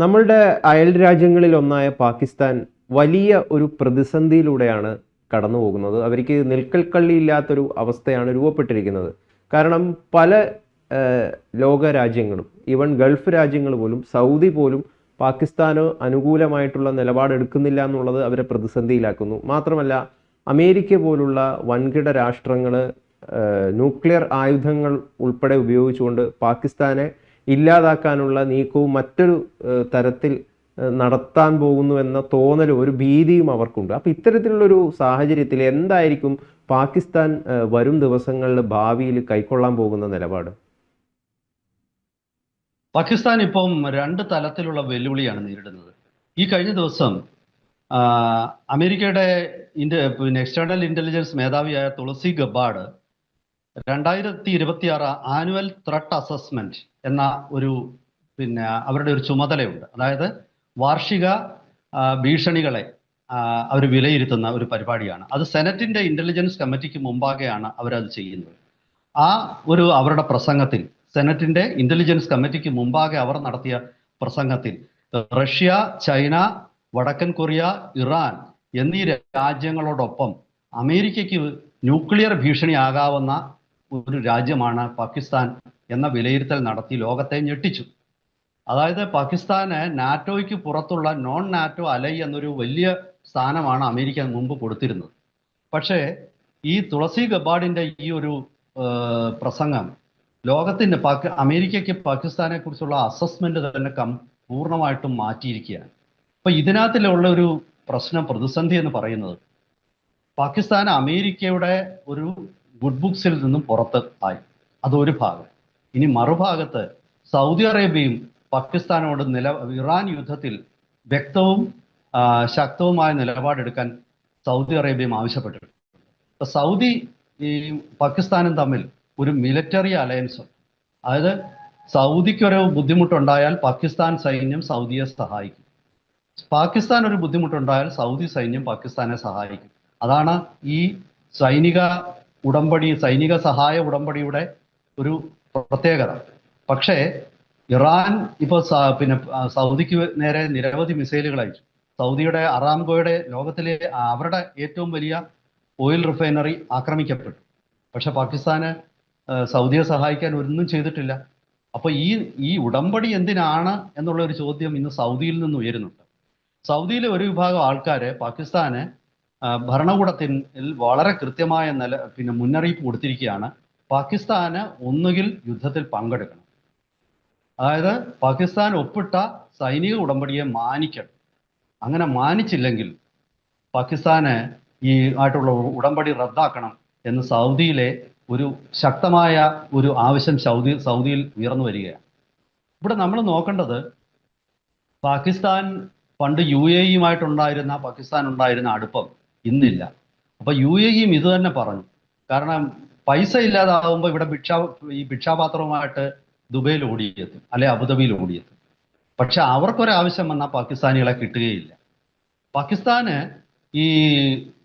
നമ്മളുടെ അയൽ രാജ്യങ്ങളിൽ ഒന്നായ പാകിസ്ഥാൻ വലിയ ഒരു പ്രതിസന്ധിയിലൂടെയാണ് കടന്നു പോകുന്നത്. അവർക്ക് നിൽക്കൽ കള്ളിയില്ലാത്തൊരു അവസ്ഥയാണ് രൂപപ്പെട്ടിരിക്കുന്നത്. കാരണം പല ലോക രാജ്യങ്ങളും, ഈവൻ ഗൾഫ് രാജ്യങ്ങൾ പോലും, സൗദി പോലും പാകിസ്ഥാന് അനുകൂലമായിട്ടുള്ള നിലപാടെടുക്കുന്നില്ല എന്നുള്ളത് അവരെ പ്രതിസന്ധിയിലാക്കുന്നു. മാത്രമല്ല, അമേരിക്ക പോലുള്ള വൻകിട രാഷ്ട്രങ്ങൾ ന്യൂക്ലിയർ ആയുധങ്ങൾ ഉൾപ്പെടെ ഉപയോഗിച്ചുകൊണ്ട് പാകിസ്ഥാനെ ഇല്ലാതാക്കാനുള്ള നീക്കവും മറ്റൊരു തരത്തിൽ നടത്താൻ പോകുന്നു എന്ന തോന്നലും ഒരു ഭീതിയും അവർക്കുണ്ട്. അപ്പോൾ ഇത്തരത്തിലുള്ളൊരു സാഹചര്യത്തിൽ എന്തായിരിക്കും പാകിസ്ഥാൻ വരും ദിവസങ്ങളിൽ ഭാവിയിൽ കൈക്കൊള്ളാൻ പോകുന്ന നിലപാട്? പാകിസ്ഥാൻ ഇപ്പം രണ്ട് തലത്തിലുള്ള വെല്ലുവിളിയാണ് നേരിടുന്നത്. ഈ കഴിഞ്ഞ ദിവസം അമേരിക്കയുടെ എക്സ്റ്റേണൽ ഇന്റലിജൻസ് മേധാവിയായ തുളസി ഗബ്ബാർഡ് 2026 ആനുവൽ ത്രെട്ട് അസസ്മെന്റ് എന്ന ഒരു അവരുടെ ഒരു ചുമതലയുണ്ട്. അതായത് വാർഷിക ഭീഷണികളെ അവർ വിലയിരുത്തുന്ന ഒരു പരിപാടിയാണ്. അത് സെനറ്റിന്റെ ഇന്റലിജൻസ് കമ്മിറ്റിക്ക് മുമ്പാകെയാണ് അവരത് ചെയ്യുന്നത്. അവരുടെ പ്രസംഗത്തിൽ, സെനറ്റിന്റെ ഇന്റലിജൻസ് കമ്മിറ്റിക്ക് മുമ്പാകെ അവർ നടത്തിയ പ്രസംഗത്തിൽ റഷ്യ, ചൈന, വടക്കൻ കൊറിയ, ഇറാൻ എന്നീ രാജ്യങ്ങളോടൊപ്പം അമേരിക്കയ്ക്ക് ന്യൂക്ലിയർ ഭീഷണിയാകാവുന്ന ഒരു രാജ്യമാണ് പാകിസ്ഥാൻ എന്ന വിലയിരുത്തൽ നടത്തി ലോകത്തെ ഞെട്ടിച്ചു. അതായത് പാകിസ്ഥാന് നാറ്റോയ്ക്ക് പുറത്തുള്ള നോൺ നാറ്റോ അലൈ എന്നൊരു വലിയ സ്ഥാനമാണ് അമേരിക്ക മുമ്പ് കൊടുത്തിരുന്നത്. പക്ഷേ ഈ തുളസി ഗബ്ബാർഡിന്റെ ഈ ഒരു പ്രസംഗം ലോകത്തിന്റെ അമേരിക്കയ്ക്ക് പാകിസ്ഥാനെ കുറിച്ചുള്ള അസസ്മെന്റ് തന്നെ പൂർണ്ണമായിട്ടും മാറ്റിയിരിക്കുകയാണ്. അപ്പൊ ഇതിനകത്തിലുള്ള ഒരു പ്രതിസന്ധി എന്ന് പറയുന്നത്, പാകിസ്ഥാൻ അമേരിക്കയുടെ ഒരു ഗുഡ് ബുക്സിൽ നിന്നും പുറത്ത് ആയി. അതൊരു ഭാഗം. ഇനി മറുഭാഗത്ത് സൗദി അറേബ്യയും പാകിസ്ഥാനോട് ഇറാൻ യുദ്ധത്തിൽ വ്യക്തവും ശക്തവുമായ നിലപാടെടുക്കാൻ സൗദി അറേബ്യയും ആവശ്യപ്പെട്ടിട്ടുണ്ട്. അപ്പൊ സൗദി ഈ പാകിസ്ഥാനും തമ്മിൽ ഒരു മിലിറ്ററി അലയൻസ്, അതായത് സൗദിക്കൊരു ബുദ്ധിമുട്ടുണ്ടായാൽ പാകിസ്ഥാൻ സൈന്യം സൗദിയെ സഹായിക്കും, പാകിസ്ഥാൻ ഒരു ബുദ്ധിമുട്ടുണ്ടായാൽ സൗദി സൈന്യം പാകിസ്ഥാനെ സഹായിക്കും. അതാണ് ഈ സൈനിക സഹായ ഉടമ്പടിയുടെ ഒരു പ്രത്യേകത. പക്ഷേ ഇറാൻ ഇപ്പോൾ സൗദിക്ക് നേരെ നിരവധി മിസൈലുകൾ അയച്ചു. സൗദിയുടെ അറാംകോയുടെ ലോകത്തിലെ അവരുടെ ഏറ്റവും വലിയ ഓയിൽ റിഫൈനറി ആക്രമിക്കപ്പെട്ടു. പക്ഷെ പാകിസ്ഥാന് സൗദിയെ സഹായിക്കാൻ ഒന്നും ചെയ്തിട്ടില്ല. അപ്പൊ ഈ ഉടമ്പടി എന്തിനാണ് എന്നുള്ള ഒരു ചോദ്യം ഇന്ന് സൗദിയിൽ നിന്ന് ഉയരുന്നുണ്ട്. സൗദിയിലെ ഒരു വിഭാഗം ആൾക്കാര് പാകിസ്ഥാന് ഭരണകൂടത്തിൽ വളരെ കൃത്യമായ മുന്നറിയിപ്പ് കൊടുത്തിരിക്കുകയാണ്. പാകിസ്ഥാന് ഒന്നുകിൽ യുദ്ധത്തിൽ പങ്കെടുക്കണം, അതായത് പാകിസ്ഥാൻ ഒപ്പിട്ട സൈനിക ഉടമ്പടിയെ മാനിക്കണം. അങ്ങനെ മാനിച്ചില്ലെങ്കിൽ പാകിസ്ഥാന് ആയിട്ടുള്ള ഉടമ്പടി റദ്ദാക്കണം എന്ന് സൗദിയിലെ ഒരു ശക്തമായ ഒരു ആവശ്യം സൗദിയിൽ ഉയർന്നു വരികയാണ്. ഇവിടെ നമ്മൾ നോക്കേണ്ടത്, പാകിസ്ഥാൻ പണ്ട് പാകിസ്ഥാൻ ഉണ്ടായിരുന്ന അടുപ്പം ഇന്നില്ല. അപ്പൊ UAE ഇത് തന്നെ പറഞ്ഞു. കാരണം പൈസ ഇല്ലാതാവുമ്പോൾ ഇവിടെ ഭിക്ഷാപാത്രവുമായിട്ട് ദുബൈയിൽ ഓടിയെത്തും, അല്ലെ അബുദാബിയിൽ ഓടിയെത്തും. പക്ഷെ അവർക്കൊരാവശ്യം വന്നാൽ പാകിസ്ഥാനികളെ കിട്ടുകയില്ല. പാകിസ്ഥാന്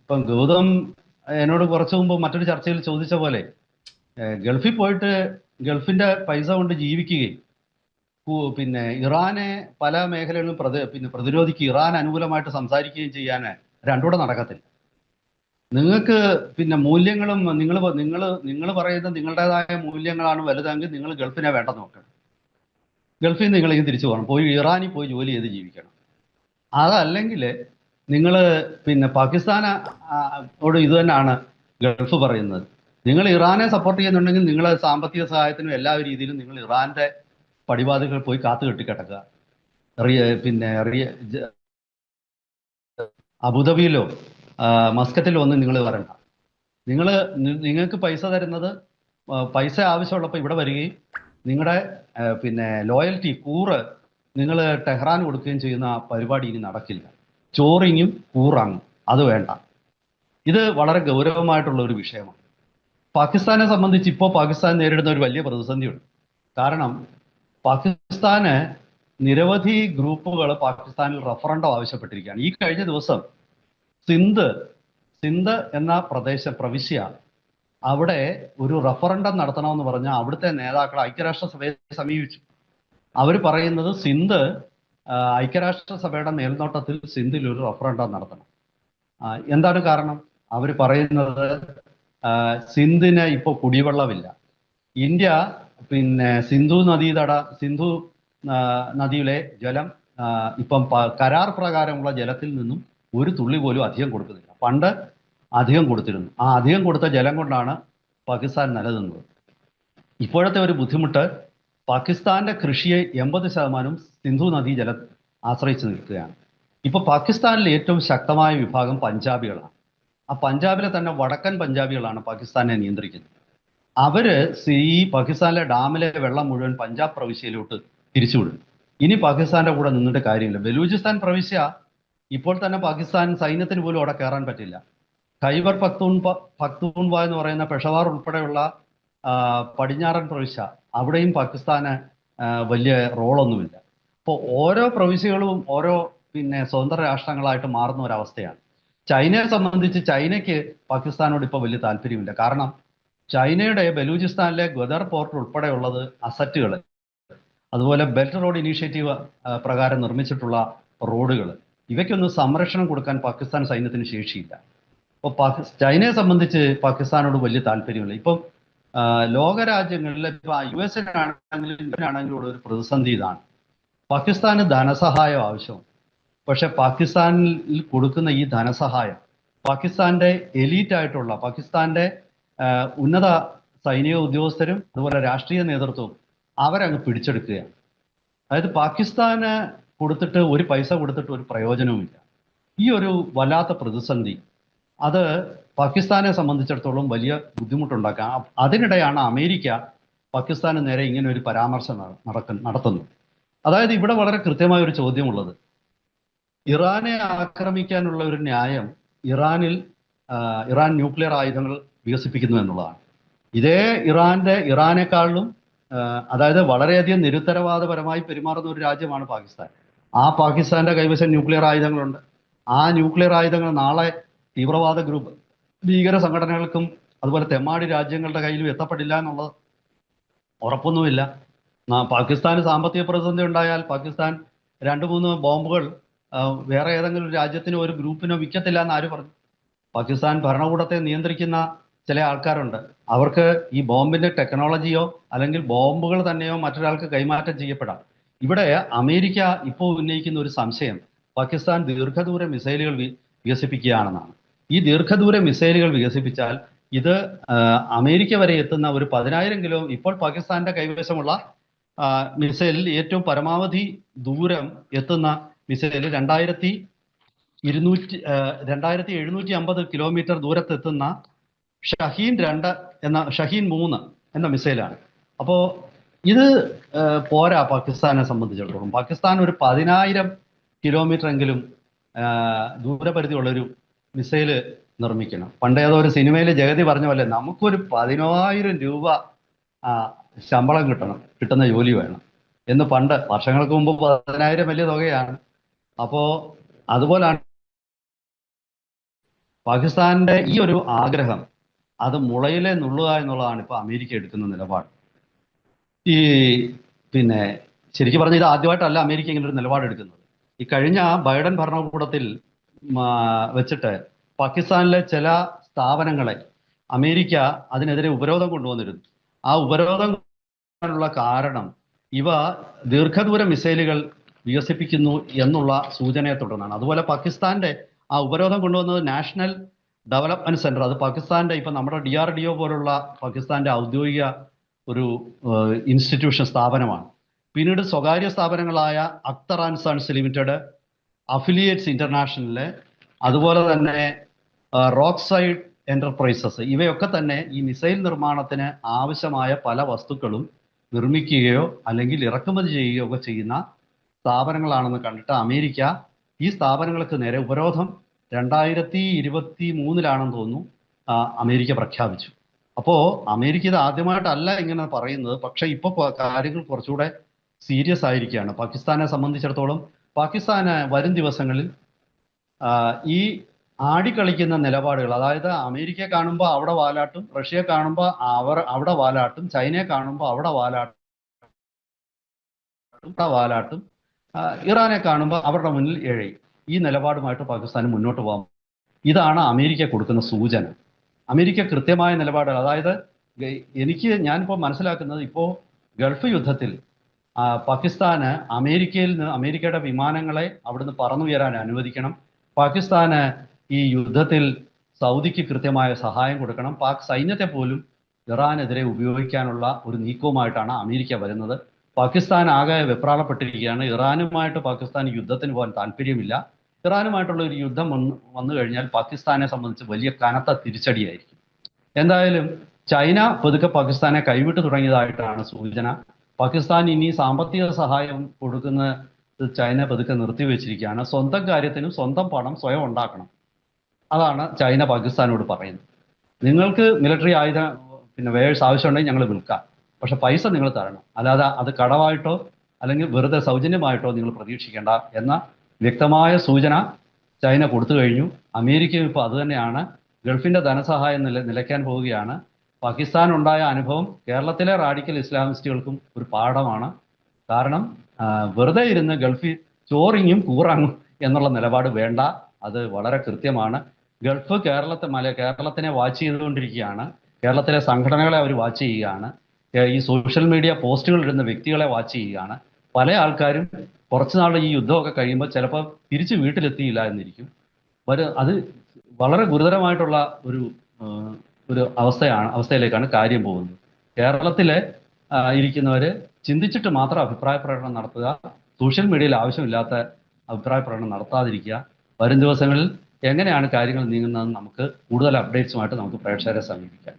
ഇപ്പം ഗൗതം എന്നോട് കുറച്ചു മുമ്പ് മറ്റൊരു ചർച്ചയിൽ ചോദിച്ച പോലെ, ഗൾഫിൽ പോയിട്ട് ഗൾഫിന്റെ പൈസ കൊണ്ട് ജീവിക്കുകയും ഇറാനെ പല മേഖലകളിലും പ്രതിരോധിക്കുക, ഇറാൻ അനുകൂലമായിട്ട് സംസാരിക്കുകയും ചെയ്യാൻ രണ്ടുകൂടെ നടക്കത്തില്ല. നിങ്ങൾക്ക് മൂല്യങ്ങളും നിങ്ങൾ പറയുന്ന നിങ്ങളുടേതായ മൂല്യങ്ങളാണ് വലുതെങ്കിൽ നിങ്ങൾ ഗൾഫിനെ വേണ്ട നോക്കണം. ഗൾഫിൽ നിന്ന് നിങ്ങളിങ്ങനെ തിരിച്ചു പോകണം, ഇറാനിൽ പോയി ജോലി ചെയ്ത് ജീവിക്കണം. അതല്ലെങ്കിൽ നിങ്ങൾ പാകിസ്ഥാനോട് ഇത് തന്നെയാണ് ഗൾഫ് പറയുന്നത്. നിങ്ങൾ ഇറാനെ സപ്പോർട്ട് ചെയ്യുന്നുണ്ടെങ്കിൽ നിങ്ങൾ സാമ്പത്തിക സഹായത്തിനും എല്ലാ രീതിയിലും നിങ്ങൾ ഇറാന്റെ പടിവാതികൾ പോയി കാത്തു കെട്ടിക്കിടക്കുക. അബുദാബിയിലോ മസ്കറ്റിലോ ഒന്നും നിങ്ങൾ വരണ്ട. നിങ്ങൾക്ക് പൈസ തരുന്നത്, പൈസ ആവശ്യമുള്ളപ്പോൾ ഇവിടെ വരികയും നിങ്ങളുടെ ലോയൽറ്റി നിങ്ങൾ ടെഹ്റാൻ കൊടുക്കുകയും ചെയ്യുന്ന പരിപാടി ഇനി നടക്കില്ല. ചോറിങ്ങും കൂറാങ്ങും അത് വേണ്ട. ഇത് വളരെ ഗൗരവമായിട്ടുള്ള ഒരു വിഷയമാണ്. പാകിസ്ഥാനെ സംബന്ധിച്ച് ഇപ്പോൾ പാകിസ്ഥാൻ നേരിടുന്ന ഒരു വലിയ പ്രതിസന്ധിയുണ്ട്. കാരണം പാകിസ്ഥാന് നിരവധി ഗ്രൂപ്പുകൾ പാകിസ്ഥാനിൽ റഫറൻഡം ആവശ്യപ്പെട്ടിരിക്കുകയാണ്. ഈ കഴിഞ്ഞ ദിവസം സിന്ധ് എന്ന പ്രവിശ്യ അവിടെ ഒരു റഫറൻഡം നടത്തണമെന്ന് പറഞ്ഞാൽ അവിടുത്തെ നേതാക്കൾ ഐക്യരാഷ്ട്രസഭയെ സമീപിച്ചു. അവർ പറയുന്നത് സിന്ധ് ഐക്യരാഷ്ട്രസഭയുടെ മേൽനോട്ടത്തിൽ സിന്ധിൽ ഒരു റഫറൻഡം നടത്തണം. എന്താണ് കാരണം? അവർ പറയുന്നത് സിന്ധിന് ഇപ്പോൾ കുടിവെള്ളമില്ല. ഇന്ത്യ പിന്നെ സിന്ധു നദിയിലെ ജലം ഇപ്പം കരാർ പ്രകാരമുള്ള ജലത്തിൽ നിന്നും ഒരു തുള്ളി പോലും അധികം കൊടുക്കുന്നില്ല. പണ്ട് അധികം കൊടുത്തിരുന്നു. ആ അധികം കൊടുത്ത ജലം കൊണ്ടാണ് പാകിസ്ഥാൻ നിലനിന്നത്. ഇപ്പോഴത്തെ ഒരു ബുദ്ധിമുട്ട്, പാകിസ്ഥാന്റെ കൃഷിയെ 80% സിന്ധു നദീ ജലം ആശ്രയിച്ച് നിൽക്കുകയാണ്. ഇപ്പൊ പാകിസ്ഥാനിലെ ഏറ്റവും ശക്തമായ വിഭാഗം പഞ്ചാബികളാണ്. ആ പഞ്ചാബിലെ തന്നെ വടക്കൻ പഞ്ചാബികളാണ് പാകിസ്ഥാനെ നിയന്ത്രിക്കുന്നത്. അവര് ഈ പാകിസ്ഥാനിലെ ഡാമിലെ വെള്ളം മുഴുവൻ പഞ്ചാബ് പ്രവിശ്യയിലോട്ട് തിരിച്ചുവിടും. ഇനി പാകിസ്ഥാന്റെ കൂടെ നിന്നിട്ട് കാര്യമില്ല. ബലൂചിസ്ഥാൻ പ്രവിശ്യ ഇപ്പോൾ തന്നെ പാകിസ്ഥാൻ സൈന്യത്തിന് പോലും അവിടെ കയറാൻ പറ്റില്ല. ഖൈബർ പഖ്തൂൺവ എന്ന് പറയുന്ന പെഷവാർ ഉൾപ്പെടെയുള്ള പടിഞ്ഞാറൻ പ്രവിശ്യ, അവിടെയും പാകിസ്ഥാന് വലിയ റോളൊന്നുമില്ല. അപ്പോൾ ഓരോ പ്രവിശ്യകളും ഓരോ സ്വതന്ത്ര രാഷ്ട്രങ്ങളായിട്ട് മാറുന്ന ഒരവസ്ഥയാണ്. ചൈനയെ സംബന്ധിച്ച് ചൈനയ്ക്ക് പാകിസ്ഥാനോട് ഇപ്പോൾ വലിയ താല്പര്യമില്ല. കാരണം ചൈനയുടെ ബലൂചിസ്ഥാനിലെ ഗ്വദർ പോർട്ട് ഉൾപ്പെടെയുള്ളത് അസറ്റുകൾ, അതുപോലെ ബെൽറ്റ് റോഡ് ഇനീഷ്യേറ്റീവ് പ്രകാരം നിർമ്മിച്ചിട്ടുള്ള റോഡുകൾ, ഇവയ്ക്കൊന്നും സംരക്ഷണം കൊടുക്കാൻ പാകിസ്ഥാൻ സൈന്യത്തിന് ശേഷിയില്ല. അപ്പോൾ ചൈനയെ സംബന്ധിച്ച് പാകിസ്ഥാനോട് വലിയ താല്പര്യമില്ല. ഇപ്പം ലോകരാജ്യങ്ങളിൽ ഇപ്പോൾ US ആണെങ്കിലും ഇന്ത്യനാണെങ്കിലും ഒരു പ്രതിസന്ധി ഇതാണ്. പാകിസ്ഥാന് ധനസഹായം ആവശ്യമാണ്. പക്ഷെ പാകിസ്ഥാനിൽ കൊടുക്കുന്ന ഈ ധനസഹായം പാകിസ്ഥാന്റെ എലീറ്റ് ആയിട്ടുള്ള പാകിസ്ഥാന്റെ ഉന്നത സൈനിക ഉദ്യോഗസ്ഥരും അതുപോലെ രാഷ്ട്രീയ നേതൃത്വവും അവരങ്ങ് പിടിച്ചെടുക്കുകയാണ്. അതായത് പാകിസ്ഥാന് കൊടുത്തിട്ട് ഒരു പൈസ കൊടുത്തിട്ട് ഒരു പ്രയോജനവുമില്ല. ഈ ഒരു വല്ലാത്ത പ്രതിസന്ധി അത് പാകിസ്ഥാനെ സംബന്ധിച്ചിടത്തോളം വലിയ ബുദ്ധിമുട്ടുണ്ടാക്കാം. അതിനിടെയാണ് അമേരിക്ക പാകിസ്ഥാന് നേരെ ഇങ്ങനെ ഒരു പരാമർശം നടത്തുന്നത്. അതായത് ഇവിടെ വളരെ കൃത്യമായ ഒരു ചോദ്യമുള്ളത്, ഇറാനെ ആക്രമിക്കാനുള്ള ഒരു ന്യായം ഇറാൻ ന്യൂക്ലിയർ ആയുധങ്ങൾ വികസിപ്പിക്കുന്നു എന്നുള്ളതാണ്. ഇതേ ഇറാനേക്കാളും അതായത് വളരെയധികം നിരുത്തരവാദപരമായി പെരുമാറുന്ന ഒരു രാജ്യമാണ് പാകിസ്ഥാൻ. ആ പാകിസ്ഥാന്റെ കൈവശം ന്യൂക്ലിയർ ആയുധങ്ങളുണ്ട്. ആ ന്യൂക്ലിയർ ആയുധങ്ങൾ നാളെ തീവ്രവാദ ഗ്രൂപ്പ്, ഭീകര സംഘടനകൾക്കും അതുപോലെ തെമ്മാടി രാജ്യങ്ങളുടെ കയ്യിലും എത്തപ്പെടില്ല എന്നുള്ളത് ഉറപ്പൊന്നുമില്ല. പാകിസ്ഥാന് സാമ്പത്തിക പ്രതിസന്ധി ഉണ്ടായാൽ പാകിസ്ഥാൻ 2-3 ബോംബുകൾ വേറെ ഏതെങ്കിലും രാജ്യത്തിനോ ഒരു ഗ്രൂപ്പിനോ വിൽക്കത്തില്ല എന്ന് ആര് പറഞ്ഞു? പാകിസ്ഥാൻ ഭരണകൂടത്തെ നിയന്ത്രിക്കുന്ന ചില ആൾക്കാരുണ്ട്. അവർക്ക് ഈ ബോംബിന്റെ ടെക്നോളജിയോ അല്ലെങ്കിൽ ബോംബുകൾ തന്നെയോ മറ്റൊരാൾക്ക് കൈമാറ്റം ചെയ്യപ്പെടാം. ഇവിടെ അമേരിക്ക ഇപ്പോൾ ഉന്നയിക്കുന്ന ഒരു സംശയം പാകിസ്ഥാൻ ദീർഘദൂര മിസൈലുകൾ വികസിപ്പിക്കുകയാണെന്നാണ്. ഈ ദീർഘദൂര മിസൈലുകൾ വികസിപ്പിച്ചാൽ ഇത് അമേരിക്ക വരെ എത്തുന്ന ഒരു 10,000 കിലോ, ഇപ്പോൾ പാകിസ്ഥാന്റെ കൈവശമുള്ള മിസൈലിൽ ഏറ്റവും പരമാവധി ദൂരം എത്തുന്ന മിസൈൽ 2750 കിലോമീറ്റർ ദൂരത്തെത്തുന്ന ഷഹീൻ 3 എന്ന മിസൈലാണ്. അപ്പോൾ ഇത് പോരാ പാകിസ്ഥാനെ സംബന്ധിച്ചിടത്തോളം. പാകിസ്ഥാൻ ഒരു 10,000 കിലോമീറ്റർ എങ്കിലും ദൂരപരിധിയുള്ളൊരു മിസൈല് നിർമ്മിക്കണം. പണ്ട് ഏതോ ഒരു സിനിമയിൽ ജഗതി പറഞ്ഞ പോലെ നമുക്കൊരു 10,000 രൂപ ശമ്പളം കിട്ടുന്ന ജോലി വേണം എന്ന് പണ്ട് വർഷങ്ങൾക്ക് മുമ്പ് 10,000 വലിയ തുകയാണ്. അപ്പോൾ അതുപോലാണ് പാകിസ്ഥാന്റെ ഈ ഒരു ആഗ്രഹം, അത് മുളയിലെ നുള്ളുക എന്നുള്ളതാണ് ഇപ്പോൾ അമേരിക്ക എടുക്കുന്ന നിലപാട്. ഈ ശരിക്കും പറഞ്ഞാൽ ഇത് ആദ്യമായിട്ടല്ല അമേരിക്ക ഇങ്ങനെ ഒരു നിലപാടെടുക്കുന്നത്. ഈ കഴിഞ്ഞ ബൈഡൻ ഭരണകൂടത്തിൽ വെച്ചിട്ട് പാകിസ്ഥാനിലെ ചില സ്ഥാപനങ്ങളെ അമേരിക്ക അതിനെതിരെ ഉപരോധം കൊണ്ടുവന്നിരുന്നു. ആ ഉപരോധം ുള്ള കാരണം ഇവ ദീർഘദൂര മിസൈലുകൾ വികസിപ്പിക്കുന്നു എന്നുള്ള സൂചനയെ തുടർന്നാണ്. അതുപോലെ പാകിസ്ഥാന്റെ ആ ഉപരോധം കൊണ്ടുവന്നത് നാഷണൽ ഡെവലപ്മെന്റ് സെന്റർ, അത് പാകിസ്ഥാന്റെ ഇപ്പൊ നമ്മുടെ DRDO പോലുള്ള പാകിസ്ഥാന്റെ ഔദ്യോഗിക ഒരു ഇൻസ്റ്റിറ്റ്യൂഷൻ സ്ഥാപനമാണ്. പിന്നീട് സ്വകാര്യ സ്ഥാപനങ്ങളായ Akhtar and sons limited, affiliates international, അതുപോലെ തന്നെ റോക്ക് സൈഡ് എന്റർപ്രൈസസ്, ഇവയൊക്കെ തന്നെ ഈ മിസൈൽ നിർമ്മാണത്തിന് ആവശ്യമായ പല വസ്തുക്കളും നിർമ്മിക്കുകയോ അല്ലെങ്കിൽ ഇറക്കുമതി ചെയ്യുകയോ ഒക്കെ ചെയ്യുന്ന സ്ഥാപനങ്ങളാണെന്ന് കണ്ടിട്ട് അമേരിക്ക ഈ സ്ഥാപനങ്ങൾക്ക് നേരെ ഉപരോധം 2023 തോന്നുന്നു അമേരിക്ക പ്രഖ്യാപിച്ചു. അപ്പോൾ അമേരിക്ക ഇത് ആദ്യമായിട്ടല്ല ഇങ്ങനെ പറയുന്നത്. പക്ഷെ ഇപ്പോൾ കാര്യങ്ങൾ കുറച്ചുകൂടെ സീരിയസ് ആയിരിക്കുകയാണ്. പാകിസ്ഥാനെ സംബന്ധിച്ചിടത്തോളം പാകിസ്ഥാന് വരും ദിവസങ്ങളിൽ ഈ ആടിക്കളിക്കുന്ന നിലപാടുകൾ, അതായത് അമേരിക്കയെ കാണുമ്പോൾ അവിടെ വാലാട്ടും, റഷ്യയെ കാണുമ്പോൾ അവിടെ വാലാട്ടും, ചൈനയെ കാണുമ്പോൾ അവിടെ വാലാട്ടും, ഇറാനെ കാണുമ്പോൾ അവരുടെ മുന്നിൽ ഇഴയും. ഈ നിലപാടുമായിട്ട് പാകിസ്ഥാന് മുന്നോട്ട് പോകാം. ഇതാണ് അമേരിക്ക കൊടുക്കുന്ന സൂചന. അമേരിക്ക കൃത്യമായ നിലപാട്, അതായത് ഞാനിപ്പോൾ മനസ്സിലാക്കുന്നത്, ഇപ്പോൾ ഗൾഫ് യുദ്ധത്തിൽ പാകിസ്ഥാന് അമേരിക്കയുടെ വിമാനങ്ങളെ അവിടുന്ന് പറന്നുയരാൻ അനുവദിക്കണം. പാകിസ്ഥാന് ഈ യുദ്ധത്തിൽ സൗദിക്ക് കൃത്യമായ സഹായം കൊടുക്കണം. പാക് സൈന്യത്തെ പോലും ഇറാനെതിരെ ഉപയോഗിക്കാനുള്ള ഒരു നീക്കവുമായിട്ടാണ് അമേരിക്ക വരുന്നത്. പാകിസ്ഥാൻ ആകെ വെപ്രാളപ്പെട്ടിരിക്കുകയാണ്. ഇറാനുമായിട്ട് പാകിസ്ഥാൻ യുദ്ധത്തിന് പോകാൻ താല്പര്യമില്ല. ഇറാനുമായിട്ടുള്ള ഒരു യുദ്ധം വന്നു കഴിഞ്ഞാൽ പാകിസ്ഥാനെ സംബന്ധിച്ച് വലിയ കനത്ത തിരിച്ചടിയായിരിക്കും. എന്തായാലും ചൈന പതുക്കെ പാകിസ്ഥാനെ കൈവിട്ടു തുടങ്ങിയതായിട്ടാണ് സൂചന. പാകിസ്ഥാൻ ഇനി സാമ്പത്തിക സഹായം കൊടുക്കുന്നത് ചൈന പതുക്കെ നിർത്തിവെച്ചിരിക്കുകയാണ്. സ്വന്തം കാര്യത്തിനും സ്വന്തം പണം സ്വയം ഉണ്ടാക്കണം. അതാണ് ചൈന പാകിസ്ഥാനോട് പറയുന്നത്. നിങ്ങൾക്ക് മിലിറ്ററി വേഴ്സ് ആവശ്യമുണ്ടെങ്കിൽ ഞങ്ങൾ വിൽക്കാം, പക്ഷെ പൈസ നിങ്ങൾ തരണം. അല്ലാതെ അത് കടമായിട്ടോ അല്ലെങ്കിൽ വെറുതെ സൗജന്യമായിട്ടോ നിങ്ങൾ പ്രതീക്ഷിക്കേണ്ട എന്ന വ്യക്തമായ സൂചന ചൈന കൊടുത്തു കഴിഞ്ഞു. അമേരിക്കയും ഇപ്പോൾ അതുതന്നെയാണ്. ഗൾഫിന്റെ ധനസഹായം നിലയ്ക്കാൻ പോവുകയാണ്. പാകിസ്ഥാൻ ഉണ്ടായ അനുഭവം കേരളത്തിലെ റാഡിക്കൽ ഇസ്ലാമിസ്റ്റുകൾക്കും ഒരു പാഠമാണ്. കാരണം വെറുതെ ഇരുന്ന് ഗൾഫിൽ ചോറിങ്ങും കൂറങ്ങും എന്നുള്ള നിലപാട് വേണ്ട. അത് വളരെ കൃത്യമാണ്. ഗൾഫ് കേരളത്തിനെ വാച്ച് ചെയ്തുകൊണ്ടിരിക്കുകയാണ്. കേരളത്തിലെ സംഘടനകളെ അവർ വാച്ച് ചെയ്യുകയാണ്. ഈ സോഷ്യൽ മീഡിയ പോസ്റ്റുകൾ ഇടുന്ന വ്യക്തികളെ വാച്ച് ചെയ്യുകയാണ്. പല ആൾക്കാരും കുറച്ചുനാൾ ഈ യുദ്ധമൊക്കെ കഴിയുമ്പോൾ ചിലപ്പോൾ തിരിച്ച് വീട്ടിലെത്തിയില്ല എന്നിരിക്കും. അത് വളരെ ഗുരുതരമായിട്ടുള്ള ഒരു അവസ്ഥയിലേക്കാണ് കാര്യം പോകുന്നത്. കേരളത്തിലെ ഇരിക്കുന്നവർ ചിന്തിച്ചിട്ട് മാത്രം അഭിപ്രായ പ്രകടനം നടത്തുക. സോഷ്യൽ മീഡിയയിൽ ആവശ്യമില്ലാത്ത അഭിപ്രായ പ്രകടനം നടത്താതിരിക്കുക. വരും ദിവസങ്ങളിൽ എങ്ങനെയാണ് കാര്യങ്ങൾ നീങ്ങുന്നതെന്ന് നമുക്ക് കൂടുതൽ അപ്ഡേറ്റ്സുമായിട്ട് നമുക്ക് പ്രേക്ഷകരെ സമീപിക്കാം.